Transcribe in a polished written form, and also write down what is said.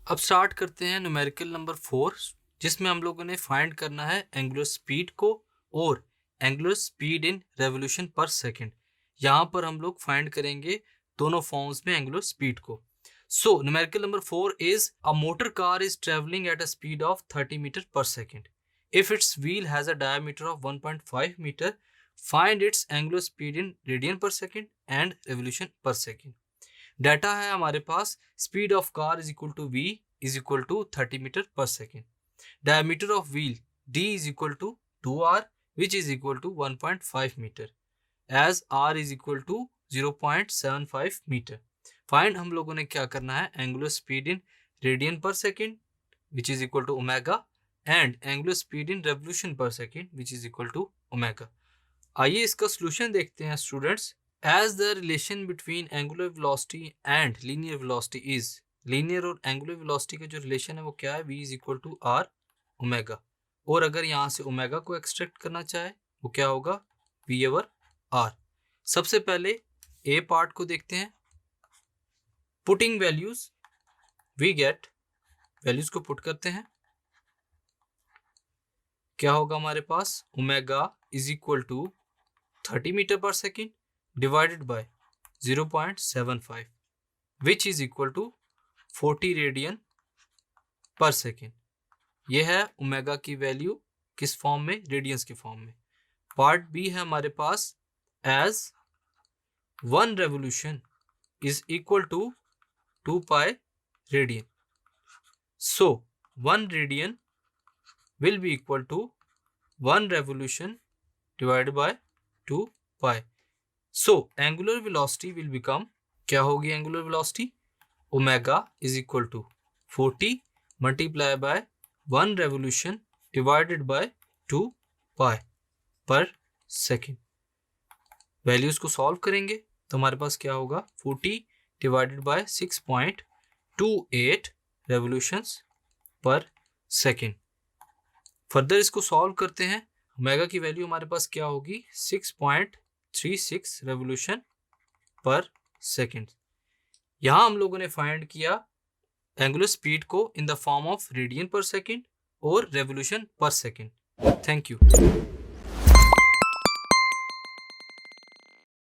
अब स्टार्ट करते हैं न्यूमेरिकल नंबर 4, जिसमें हम लोगों ने फाइंड करना है एंगुलर स्पीड को और एंगुलर स्पीड इन रेवोल्यूशन पर सेकंड। यहाँ पर हम लोग फाइंड करेंगे दोनों फॉर्म्स में एंगुलर स्पीड को। So numerical number 4 is a motor car is travelling at a speed of 30 metre per second. If its wheel has a diameter of 1.5 meter, find its angular speed in radian per second and revolution per second. Data है हमारे पास, speed of car is equal to v is equal to 30 metre per second, diameter of wheel d is equal to 2r which is equal to 1.5 metre as r is equal to 0.75 metre. Find हम लोगों ने क्या करना है, angular speed in radian per second which is equal to omega and angular speed in revolution per second which is equal to omega. आइए इसका solution देखते हैं students. As the relation between angular velocity and linear velocity is, linear और angular velocity का जो relation है वो क्या है, v is equal to r omega। और अगर यहाँ से omega को extract करना चाहे वो क्या होगा, v over r। सबसे पहले a part को देखते हैं। Putting values, we get, values को put करते हैं, क्या होगा हमारे पास, omega is equal to 30 metre per second divided by 0.75 which is equal to 40 radian per second. यह है ओमेगा की वैल्यू किस फॉर्म में, रेडियंस के फॉर्म में। पार्ट बी है हमारे पास, as 1 revolution is equal to 2 pi radian. So 1 radian will be equal to 1 revolution divided by 2 pi. So angular velocity will become, क्या होगी angular velocity, omega is equal to 40 multiply by 1 revolution divided by 2 pi per second। Values को solve करेंगे तो हमारे पास क्या होगा, 40 divided by 6.28 revolutions per second। Further इसको solve करते हैं, ओमेगा की वैल्यू हमारे पास क्या होगी, 6.36 रेवोल्यूशन पर सेकेंड। यहां हम लोगों ने फाइंड किया एंगुलर स्पीड को in the form of radian per second और revolution per second. Thank you.